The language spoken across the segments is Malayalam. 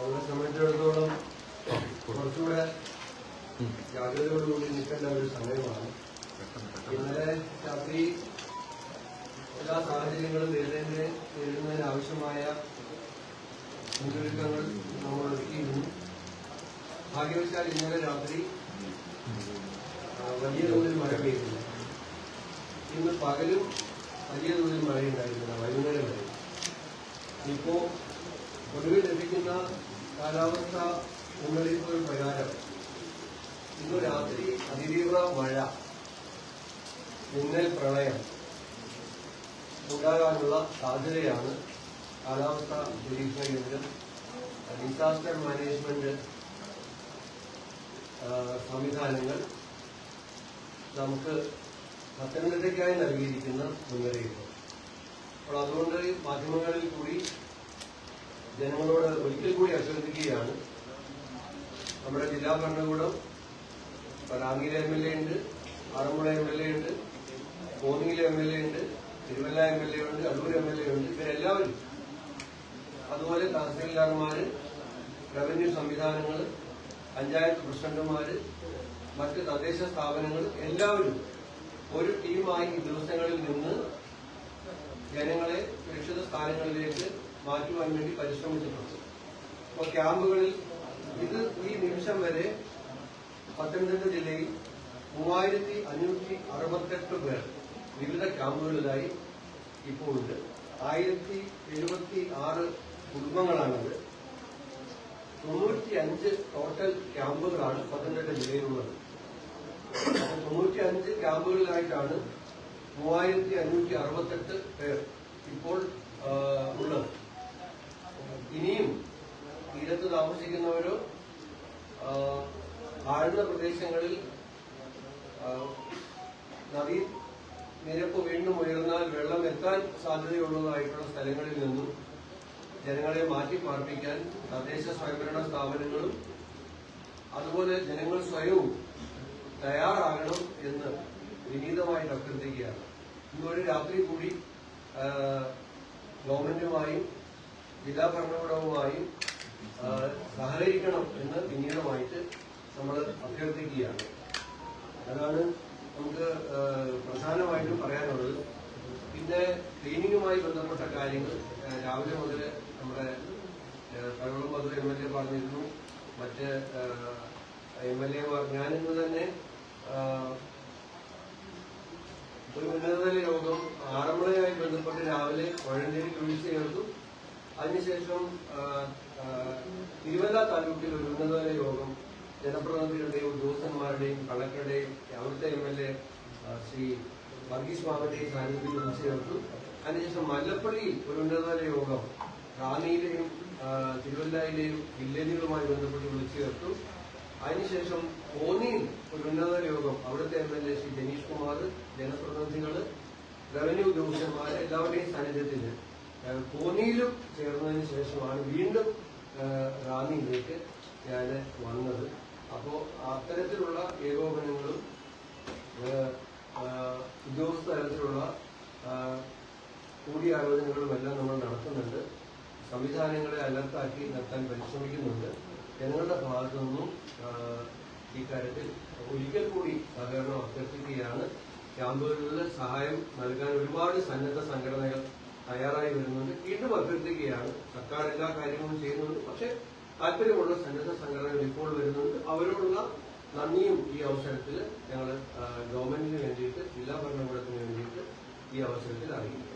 അവരെ സംബന്ധിച്ചിടത്തോളം കുറച്ചുകൂടെ ജാഗ്രതയോടുകൂടി നിൽക്കേണ്ട ഒരു സമയമാണ്. ഇന്നലെ രാത്രി എല്ലാ സാഹചര്യങ്ങളും നേരിടുന്നതിന് ആവശ്യമായ മുന്നൊരുക്കങ്ങൾ നമ്മൾ ഒരുക്കിയിരുന്നു. ഭാഗ്യവശാൽ ഇന്നലെ രാത്രി വലിയ തോതിൽ മഴ പെയ്തില്ല. ഇന്ന് പകലും വലിയ തോതിൽ മഴയുണ്ടായിരുന്നില്ല, വൈകുന്നേരം വരെ. ഇപ്പോ ഒടുവിൽ ലഭിക്കുന്ന കാലാവസ്ഥ മുന്നറിയിപ്പുകൾ പ്രകാരം ഇന്ന് രാത്രി അതിതീവ്ര മഴ, മിന്നൽ പ്രളയം ഉണ്ടാകാനുള്ള സാധ്യതയാണ് കാലാവസ്ഥാ നിരീക്ഷണ കേന്ദ്രം ഡിസാസ്റ്റർ മാനേജ്മെന്റ് സംവിധാനങ്ങൾ നമുക്ക് പത്തനംതിട്ടയ്ക്കായി നൽകിയിരിക്കുന്ന മുന്നറിയിപ്പ്. അപ്പോൾ അതുകൊണ്ട് മാധ്യമങ്ങളിൽ കൂടി ജനങ്ങളോട് ഒരിക്കൽ കൂടി അഭ്യർത്ഥിക്കുകയാണ്. നമ്മുടെ ജില്ലാ ഭരണകൂടം റാന്നിയിലെ MLA ഉണ്ട്, ആറന്മുള MLA ഉണ്ട്, കോന്നിയിലെ MLA ഉണ്ട്, തിരുവല്ല MLA ഉണ്ട്, അടൂർ MLA ഉണ്ട്. ഇവരെല്ലാവരും, അതുപോലെ തഹസിൽദാർമാര്, റവന്യൂ സംവിധാനങ്ങൾ, പഞ്ചായത്ത് പ്രസിഡന്റുമാര്, മറ്റ് തദ്ദേശ സ്ഥാപനങ്ങൾ എല്ലാവരും ഒരു ടീമായി ഈ ദിവസങ്ങളിൽ നിന്ന് ജനങ്ങളെ സുരക്ഷിത സ്ഥാനങ്ങളിലേക്ക് മാറ്റുവാൻ വേണ്ടി പരിശ്രമിച്ചിട്ടുണ്ട്. അപ്പോൾ ക്യാമ്പുകളിൽ ഈ നിമിഷം വരെ പത്തനംതിട്ട ജില്ലയിൽ 3568 പേർ വിവിധ ക്യാമ്പുകളിലായി ഇപ്പോൾ ഉണ്ട്. 1076 കുടുംബങ്ങളാണത്. 95 ടോട്ടൽ ക്യാമ്പുകളാണ് പത്തനംതിട്ട ജില്ലയിലുള്ളത്. 95 ക്യാമ്പുകളിലായിട്ടാണ് 3568 പേർ ഇപ്പോൾ ഉള്ളത്. ഇനിയും തീരത്ത് താമസിക്കുന്നവരോ താഴ്ന്ന പ്രദേശങ്ങളിൽ നദീ നിരപ്പ് വീണ്ടും ഉയർന്നാൽ വെള്ളം എത്താൻ സാധ്യതയുള്ളതായിട്ടുള്ള സ്ഥലങ്ങളിൽ നിന്നും ജനങ്ങളെ മാറ്റി പാർപ്പിക്കാൻ തദ്ദേശ സ്വയംഭരണ സ്ഥാപനങ്ങളും അതുപോലെ ജനങ്ങൾ സ്വയവും തയ്യാറാകണം എന്ന് വിനീതമായിട്ട് അഭ്യർത്ഥിക്കുകയാണ്. ഇന്നൊരു രാത്രി കൂടി ഗവൺമെന്റുമായും ജില്ലാ ഭരണകൂടവുമായും സഹകരിക്കണം എന്ന് വിനീതമായിട്ട് നമ്മൾ അഭ്യർത്ഥിക്കുകയാണ്. അതാണ് നമുക്ക് പ്രധാനമായിട്ടും പറയാനുള്ളത്. പിന്നെ ക്ലീനിങ്ങുമായി ബന്ധപ്പെട്ട കാര്യങ്ങൾ രാവിലെ മുതൽ നമ്മുടെ പഴകുളം മധുര MLA പറഞ്ഞിരുന്നു, മറ്റ് MLA-മാർ. ഞാനിന്ന് തന്നെ ഒരു ഉന്നതതല യോഗം ആറന്മുളയുമായി ബന്ധപ്പെട്ട് രാവിലെ വഴഞ്ചേരിക്ക് വിളിച്ചു ചേർത്തു. അതിനുശേഷം തിരുവല്ല താലൂക്കിൽ ഒരു ഉന്നതതല യോഗം ജനപ്രതിനിധികളുടെയും ഉദ്യോഗസ്ഥന്മാരുടെയും കളക്ടറുടെയും അവിടുത്തെ MLA ശ്രീ വർഗീസ് മാമന്റെയും സാന്നിധ്യത്തിൽ വിളിച്ചു ചേർത്തു. അതിനുശേഷം മല്ലപ്പള്ളിയിൽ ഒരു ഉന്നതതല യോഗം റാന്നിയിലെയും തിരുവല്ലയിലെയും വില്ലേജുകളുമായി ബന്ധപ്പെട്ട് വിളിച്ചു ചേർത്തു. അതിനുശേഷം കോന്നിയിൽ ഒരു ഉന്നതതല യോഗം അവിടുത്തെ MLA ശ്രീ ജനീഷ് കുമാർ, ജനപ്രതിനിധികൾ, റവന്യൂ ഉദ്യോഗസ്ഥന്മാർ എല്ലാവരുടെയും സാന്നിധ്യത്തിൽ കോന്നിയിലും ചേർന്നതിന് ശേഷമാണ് വീണ്ടും റാന്നിയിലേക്ക് ഞാൻ വന്നത്. അപ്പോൾ അത്തരത്തിലുള്ള ഏകോപനങ്ങളും ഉദ്യോഗസ്ഥ തലത്തിലുള്ള കൂടിയാലോചനകളും എല്ലാം നമ്മൾ നടത്തുന്നുണ്ട്. സംവിധാനങ്ങളെ അലർട്ടാക്കി നിർത്താൻ പരിശ്രമിക്കുന്നുണ്ട്. ജനങ്ങളുടെ ഭാഗത്തു നിന്നും ഇക്കാര്യത്തിൽ ഒരിക്കൽ കൂടി സഹകരണം അഭ്യർത്ഥിക്കുകയാണ്. ക്യാമ്പുകളിൽ സഹായം നൽകാൻ ഒരുപാട് സന്നദ്ധ സംഘടനകൾ തയ്യാറായി വരുന്നുണ്ട്. വീണ്ടും അഭ്യർത്ഥിക്കുകയാണ്. സർക്കാർ എല്ലാ കാര്യങ്ങളും ചെയ്യുന്നുണ്ട്, പക്ഷെ താല്പര്യമുള്ള സന്നദ്ധ സംഘടനകൾ ഇപ്പോൾ വരുന്നുണ്ട്. അവരോടുള്ള നന്ദിയും ഈ അവസരത്തിൽ ഞങ്ങൾ ഗവൺമെന്റിന് വേണ്ടിയിട്ട്, ജില്ലാ ഭരണകൂടത്തിന് വേണ്ടിയിട്ട് ഈ അവസരത്തിൽ അറിയിക്കുക.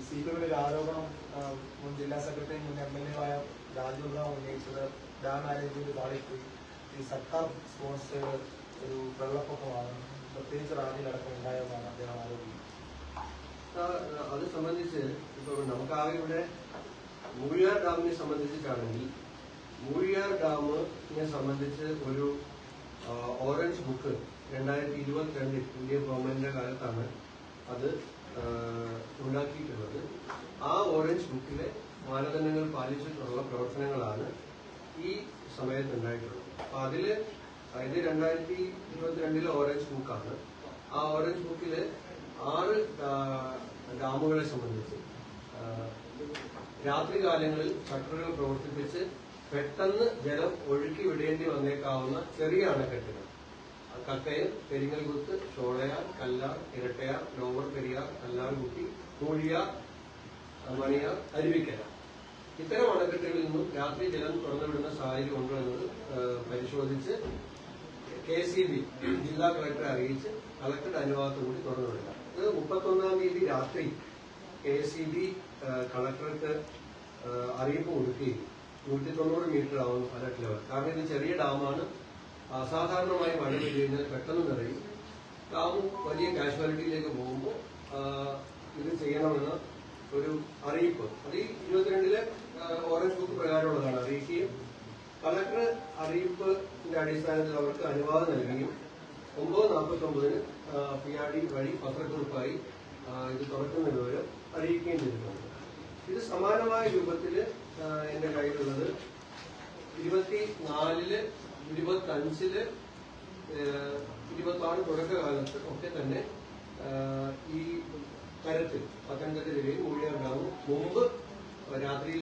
CPIയുടെ ഒരു ആരോപണം മുൻ ജില്ലാ സെക്രട്ടറി മുൻ MLA-ആയ രാജുറാവ് ഉന്നയിച്ചത് ഡാം മാനേജ്മെന്റ് പാളിപ്പോയി. ഈ സർക്കാർ സ്പോൺസേഡ് ഒരു വെള്ളപ്പൊക്കമാണ്, പ്രത്യേകിച്ച് റാന്നിയിലടക്കം ഉണ്ടായതാണ് അദ്ദേഹം ആരോപിക്കുന്നത്. അത് സംബന്ധിച്ച് ഇപ്പോൾ നമുക്കാകെ ഇവിടെ മൂഴിയാർ ഡാമിനെ സംബന്ധിച്ചിട്ടാണെങ്കിൽ, മൂഴിയാർ ഡാമിനെ സംബന്ധിച്ച് ഒരു ഓറഞ്ച് ബുക്ക് 2022 ഇന്ത്യൻ ഗവൺമെന്റിന്റെ കാലത്താണ് അത് ഉണ്ടാക്കിയിട്ടുള്ളത്. ആ ഓറഞ്ച് ബുക്കിലെ മാനദണ്ഡങ്ങൾ പാലിച്ചിട്ടുള്ള പ്രവർത്തനങ്ങളാണ് ഈ സമയത്തുണ്ടായിട്ടുള്ളത്. അപ്പൊ അതില് ഇത് 2022 ഓറഞ്ച് ബുക്കാണ്. ആ ഓറഞ്ച് ബുക്കില് 6 ഡാമുകളെ സംബന്ധിച്ച് രാത്രി കാലങ്ങളിൽ ഷട്ടറുകൾ പ്രവർത്തിപ്പിച്ച് പെട്ടെന്ന് ജലം ഒഴുക്കി വിടേണ്ടി വന്നേക്കാവുന്ന ചെറിയ അണക്കെട്ടുകൾ കക്കയം, പെരിങ്ങൽകുത്ത്, ഷോളയാർ, കല്ലാർ, ഇരട്ടയാർ, ലോവർ പെരിയാർ, കല്ലാർകുട്ടി, കൂഴിയാർ, മണിയാർ, അരുവിക്കര ഇത്തരം അണക്കെട്ടുകളിൽ നിന്നും രാത്രി ജലം തുറന്നുവിടുന്ന സാഹചര്യം ഉണ്ടോ എന്നത് പരിശോധിച്ച് KCB ജില്ലാ കളക്ടറെ അറിയിച്ച് കളക്ടറുടെ അനുവാദത്തോടുകൂടി തുറന്നുവിടുക. ഇത് 31-ാം തീയതി രാത്രി KCB കളക്ടർക്ക് അറിയിപ്പ് കൊടുക്കുകയും 190 മീറ്റർ ആവുന്നു അലർട്ട് ലെവൽ. കാരണം ഇത് ചെറിയ ഡാമാണ്. അസാധാരണമായി മഴ പെയ്തു കഴിഞ്ഞാൽ പെട്ടെന്ന് നിറയും. ഡാം വലിയ കാഷ്വാലിറ്റിയിലേക്ക് പോകുമ്പോൾ ഇത് ചെയ്യണമെന്ന ഒരു അറിയിപ്പ് അത് ഈ 22-ലെ ഓറഞ്ച് ബുക്ക് പ്രകാരമുള്ളതാണ്. അറിയിക്കുകയും കളക്ടർ അറിയിപ്പിന്റെ അടിസ്ഥാനത്തിൽ അവർക്ക് അനുവാദം നൽകുകയും 9:49-ന് PRD വഴി പത്രക്കുറിപ്പായി ഇത് തുറക്കുന്നതിന് വിവരം അറിയിക്കുകയും ചെയ്തിട്ടുണ്ട്. ഇത് സമാനമായ രൂപത്തിൽ എന്റെ കയ്യിലുള്ളത് 24-ല് 25-ല് 26 തുടക്കകാലത്ത് ഒക്കെ തന്നെ ഈ തരത്തിൽ പത്തനംതിട്ട ജില്ലയിൽ മൂഴിയാർ ഡാം മുമ്പ് രാത്രിയിൽ